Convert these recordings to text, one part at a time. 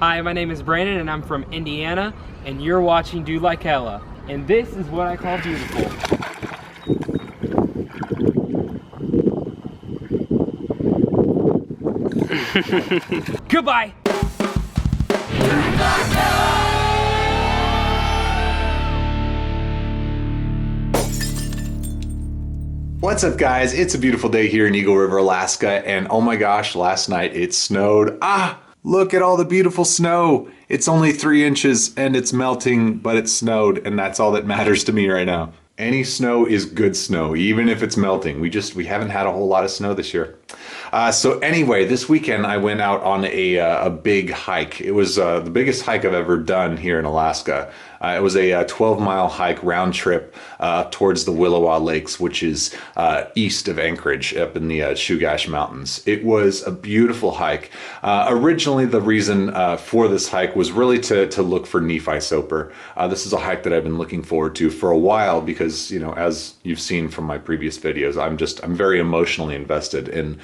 Hi, my name is Brandon and I'm from Indiana, and you're watching Dude Like Hella. And this is what I call beautiful. Goodbye! What's up, guys? It's a beautiful day here in Eagle River, Alaska, and oh my gosh, last night it snowed. Look at all the beautiful snow. It's only 3 inches and it's melting, but it snowed, and that's all that matters to me right now. Any snow is good snow, even if it's melting. We haven't had a whole lot of snow this year. So anyway, this weekend I went out on a big hike. It was the biggest hike I've ever done here in Alaska. It was a 12-mile hike round trip up towards the Williwaw Lakes, which is east of Anchorage, up in the Chugach Mountains. It was a beautiful hike. Originally, the reason for this hike was really to look for Nephi Soper. This is a hike that I've been looking forward to for a while because, you know, as you've seen from my previous videos, I'm very emotionally invested in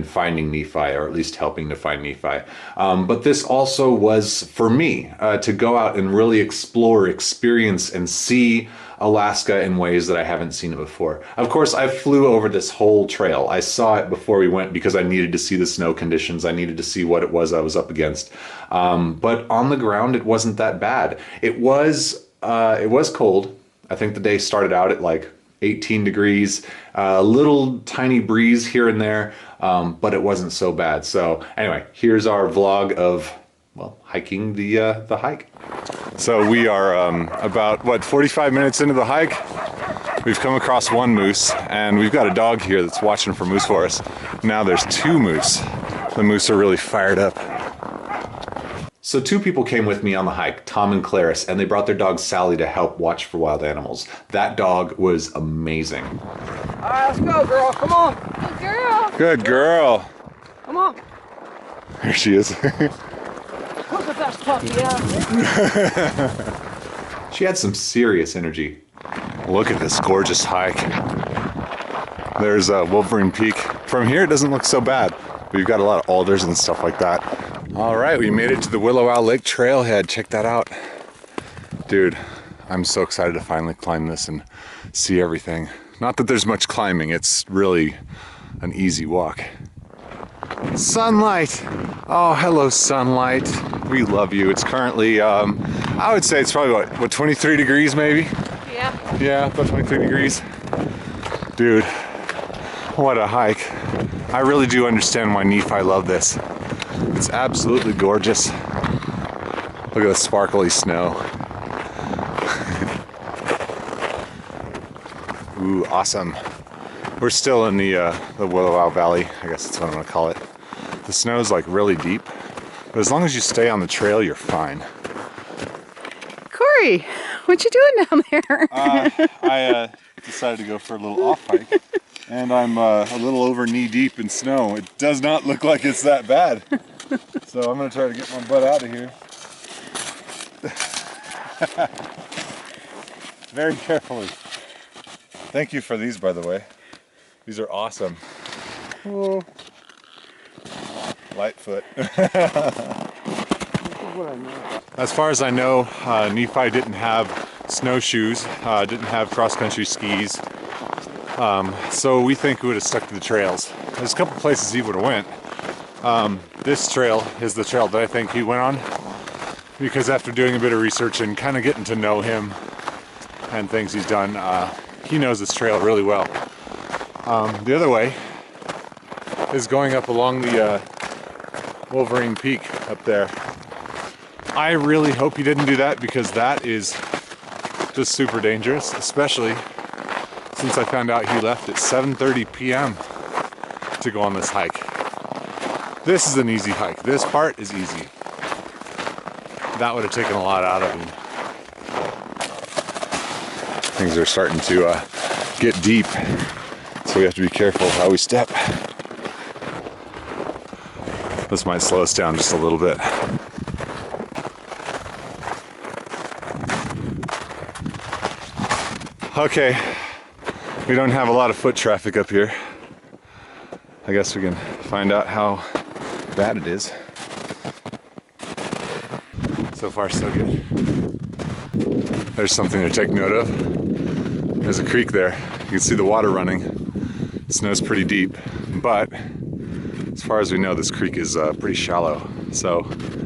finding Nephi, or at least helping to find Nephi. But this also was for me to go out and really explore, experience, and see Alaska in ways that I haven't seen it before. Of course, I flew over this whole trail. I saw it before we went because I needed to see the snow conditions. I needed to see what it was I was up against. But on the ground, it wasn't that bad. It was cold. I think the day started out at like 18 degrees, a little tiny breeze here and there, but it wasn't so bad. So anyway, here's our vlog of, well, hiking the hike. So we are about, 45 minutes into the hike. We've come across one moose, and we've got a dog here that's watching for moose for us. Now there's 2 moose. The moose are really fired up. So 2 people came with me on the hike, Tom and Clarice, and they brought their dog Sally to help watch for wild animals. That dog was amazing. All right, let's go, girl. Come on. Good girl. Good girl. Come on. There she is. Look at that puppy out. She had some serious energy. Look at this gorgeous hike. There's Wolverine Peak. From here, it doesn't look so bad. We've got a lot of alders and stuff like that. All right, we made it to the Williwaw Lake trailhead. Check that out. Dude, I'm so excited to finally climb this and see everything. Not that there's much climbing, it's really an easy walk. Sunlight! Oh, hello, sunlight. We love you. It's currently, I would say it's probably what 23 degrees maybe? Yeah. Yeah, about 23 degrees. Dude, what a hike. I really do understand why Nephi loved this. It's absolutely gorgeous. Look at the sparkly snow. Ooh, awesome. We're still in the Williwaw Valley, I guess that's what I'm gonna call it. The snow's like really deep, but as long as you stay on the trail, you're fine. Cory, what you doing down there? I decided to go for a little off hike, and I'm a little over knee deep in snow. It does not look like it's that bad. So I'm gonna try to get my butt out of here. Very carefully. Thank you for these, by the way. These are awesome. Oh. Lightfoot. As far as I know, Nephi didn't have snowshoes, didn't have cross-country skis. So we think we would have stuck to the trails. There's a couple places he would have went. This trail is the trail that I think he went on, because after doing a bit of research and kind of getting to know him and things he's done, he knows this trail really well. The other way is going up along the Wolverine Peak up there. I really hope he didn't do that, because that is just super dangerous, especially since I found out he left at 7:30 p.m. to go on this hike. This is an easy hike. This part is easy. That would have taken a lot out of him. Things are starting to get deep, so we have to be careful how we step. This might slow us down just a little bit. Okay, we don't have a lot of foot traffic up here. I guess we can find out how bad it is. So far, so good. There's something to take note of. There's a creek there. You can see the water running. The snow's pretty deep, but as far as we know, this creek is pretty shallow. So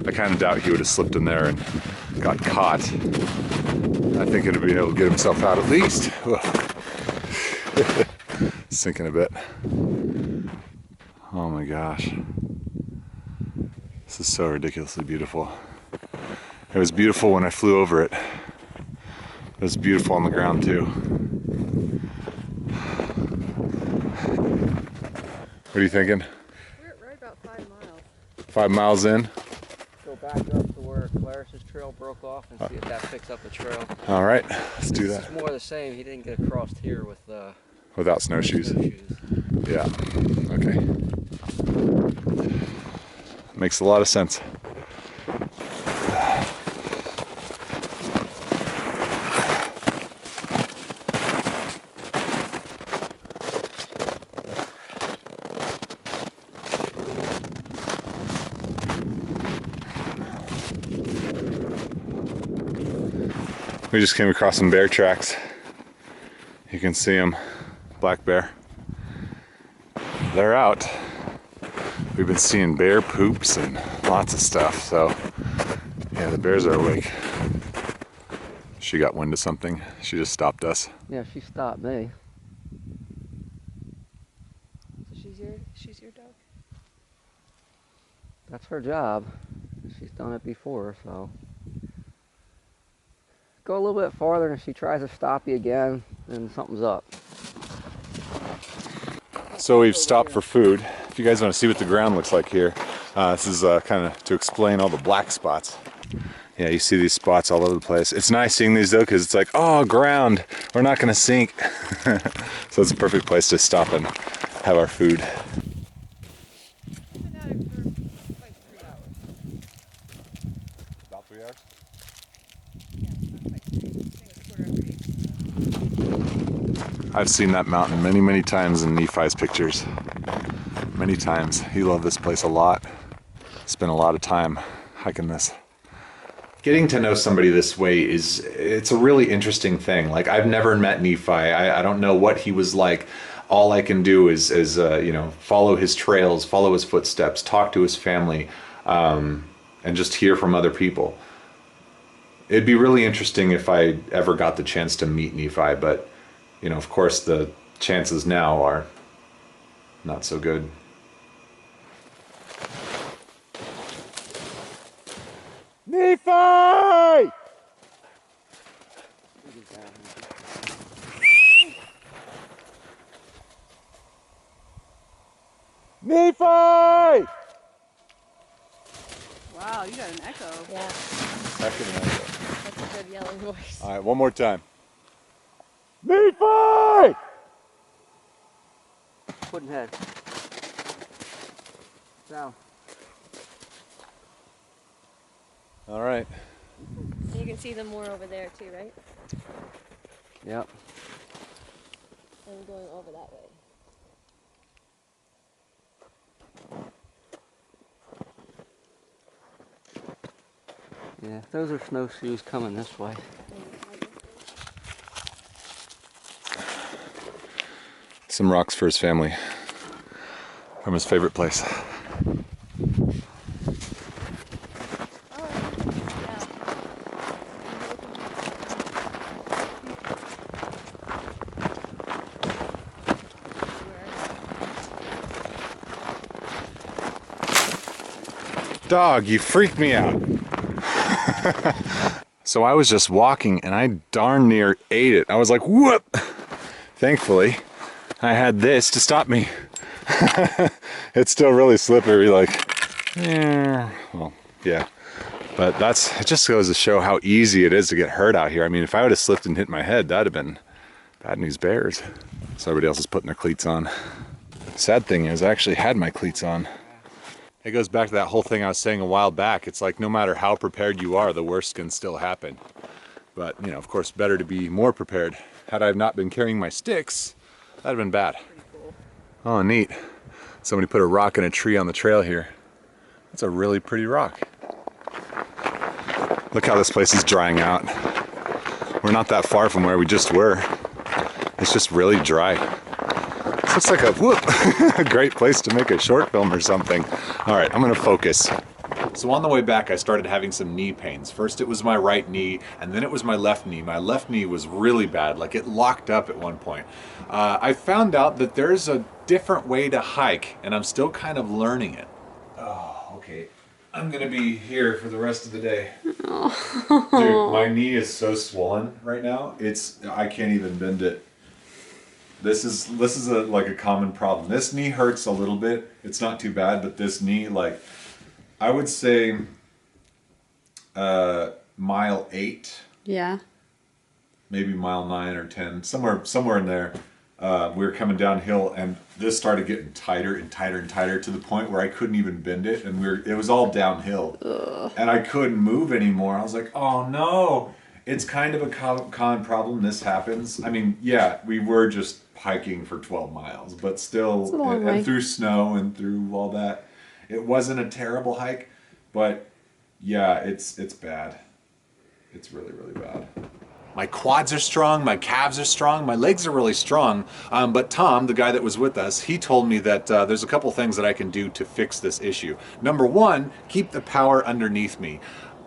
I kind of doubt he would have slipped in there and got caught. I think he'd be able to get himself out at least. Sinking a bit. Oh my gosh. This is so ridiculously beautiful. It was beautiful when I flew over it. It was beautiful on the ground too. What are you thinking? We're right about 5 miles. 5 miles in? Go back up to where Clarice's trail broke off and see if that picks up the trail. All right, let's do that. It's more the same. He didn't get across here with Without snowshoes? Yeah, okay. Makes a lot of sense. We just came across some bear tracks. You can see them, black bear. They're out. We've been seeing bear poops and lots of stuff, so yeah, the bears are awake. She got wind of something. She just stopped us. Yeah, she stopped me. So she's your dog? That's her job. She's done it before, so. Go a little bit farther and if she tries to stop you again, then something's up. So we've stopped for food. If you guys want to see what the ground looks like here, this is kind of to explain all the black spots. Yeah, you see these spots all over the place. It's nice seeing these though, because it's like, oh, ground, we're not going to sink. So it's a perfect place to stop and have our food. About 3 hours? I've seen that mountain many, many times in Nephi's pictures. Many times. He loved this place a lot. Spent a lot of time hiking this. Getting to know somebody this way it's a really interesting thing. Like, I've never met Nephi. I don't know what he was like. All I can do is you know, follow his trails, follow his footsteps, talk to his family, and just hear from other people. It'd be really interesting if I ever got the chance to meet Nephi, but you know, of course, the chances now are not so good. Nephi! Nephi! Wow, you got an echo. Yeah, That's that's a good yelling voice. all right, one more time. Nephi! Pudding-head. Down. All right. You can see them more over there too, right? Yep. I'm going over that way. Yeah, those are snowshoes coming this way. Some rocks for his family from his favorite place. Dog, you freaked me out. So I was just walking and I darn near ate it. I was like, whoop! Thankfully, I had this to stop me. It's still really slippery, like, yeah, well, yeah. But it just goes to show how easy it is to get hurt out here. I mean, if I would have slipped and hit my head, that'd have been bad news bears. So everybody else is putting their cleats on. Sad thing is, I actually had my cleats on. It goes back to that whole thing I was saying a while back. It's like, no matter how prepared you are, the worst can still happen. But, you know, of course, better to be more prepared. Had I not been carrying my sticks, that'd have been bad. Cool. Oh, neat. Somebody put a rock in a tree on the trail here. That's a really pretty rock. Look how this place is drying out. We're not that far from where we just were. It's just really dry. This looks like a great place to make a short film or something. All right, I'm gonna focus. So on the way back, I started having some knee pains. First it was my right knee, and then it was my left knee. My left knee was really bad, like it locked up at one point. I found out that there's a different way to hike, and I'm still kind of learning it. Oh, okay. I'm gonna be here for the rest of the day. Dude, my knee is so swollen right now. I can't even bend it. This is like a common problem. This knee hurts a little bit. It's not too bad, but this knee, like, I would say mile 8. Yeah. Maybe mile 9 or 10, somewhere in there. We were coming downhill, and this started getting tighter and tighter and tighter to the point where I couldn't even bend it, and it was all downhill. Ugh. And I couldn't move anymore. I was like, oh no. It's kind of a common problem. This happens. I mean, yeah, we were just hiking for 12 miles, but still, and through snow and through all that. It wasn't a terrible hike, but yeah, it's bad. It's really, really bad. My quads are strong, my calves are strong, my legs are really strong, but Tom, the guy that was with us, he told me that there's a couple things that I can do to fix this issue. Number one, keep the power underneath me.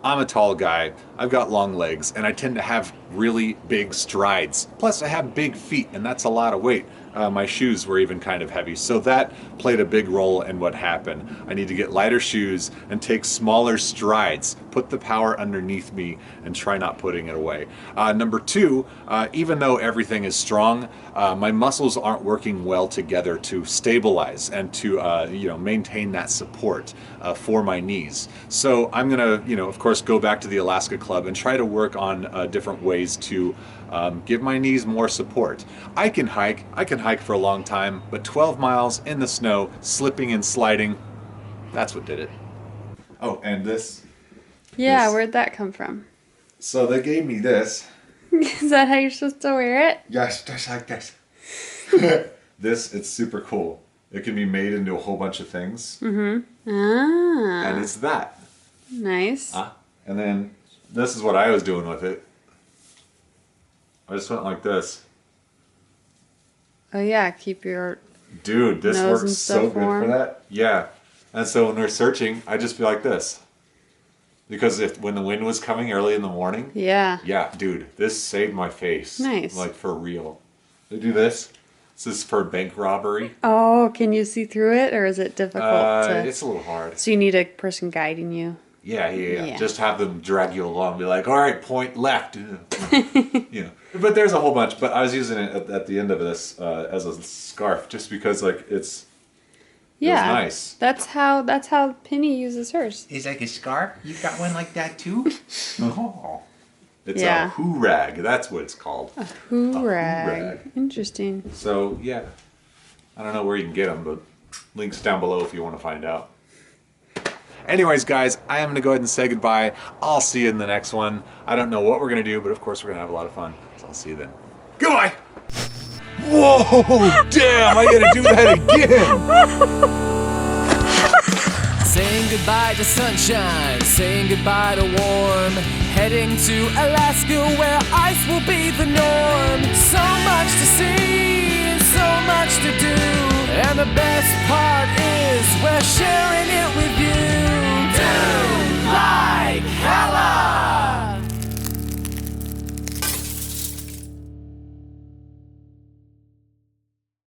I'm a tall guy, I've got long legs, and I tend to have really big strides. Plus I have big feet, and that's a lot of weight. My shoes were even kind of heavy, so that played a big role in what happened. I need to get lighter shoes and take smaller strides, put the power underneath me, and try not putting it away. Number two, even though everything is strong, my muscles aren't working well together to stabilize and to maintain that support for my knees. So I'm gonna, of course, go back to the Alaska Club and try to work on different ways to give my knees more support. I can hike for a long time, but 12 miles in the snow, slipping and sliding, that's what did it. Oh, and this. Yeah, where'd that come from? So they gave me this. Is that how you're supposed to wear it? Yes, just like this. It's super cool. It can be made into a whole bunch of things. Mm-hmm. Ah. And it's that. Nice. And then this is what I was doing with it. I just went like this. Oh yeah, keep your Dude, this nose works so good for that. Yeah. And so when we're searching, I just be like this. Because when the wind was coming early in the morning. Yeah. Yeah, dude, this saved my face. Nice. Like for real. They do this. This is for bank robbery. Oh, can you see through it, or is it difficult? It's a little hard. So you need a person guiding you. Yeah. Just have them drag you along. Be like, all right, point left. But there's a whole bunch. But I was using it at the end of this as a scarf, just because it was nice. That's how Penny uses hers. It's like a scarf. You got one like that too? Oh. It's a hoo rag. That's what it's called. A hoo rag. Interesting. So yeah, I don't know where you can get them, but links down below if you want to find out. Anyways, guys, I am going to go ahead and say goodbye. I'll see you in the next one. I don't know what we're going to do, but of course we're going to have a lot of fun. So I'll see you then. Goodbye! Whoa! Damn, I got to do that again! Saying goodbye to sunshine, saying goodbye to warm. Heading to Alaska where ice will be the norm. So much to see, so much to do. And the best part is we're sharing it with you. Do like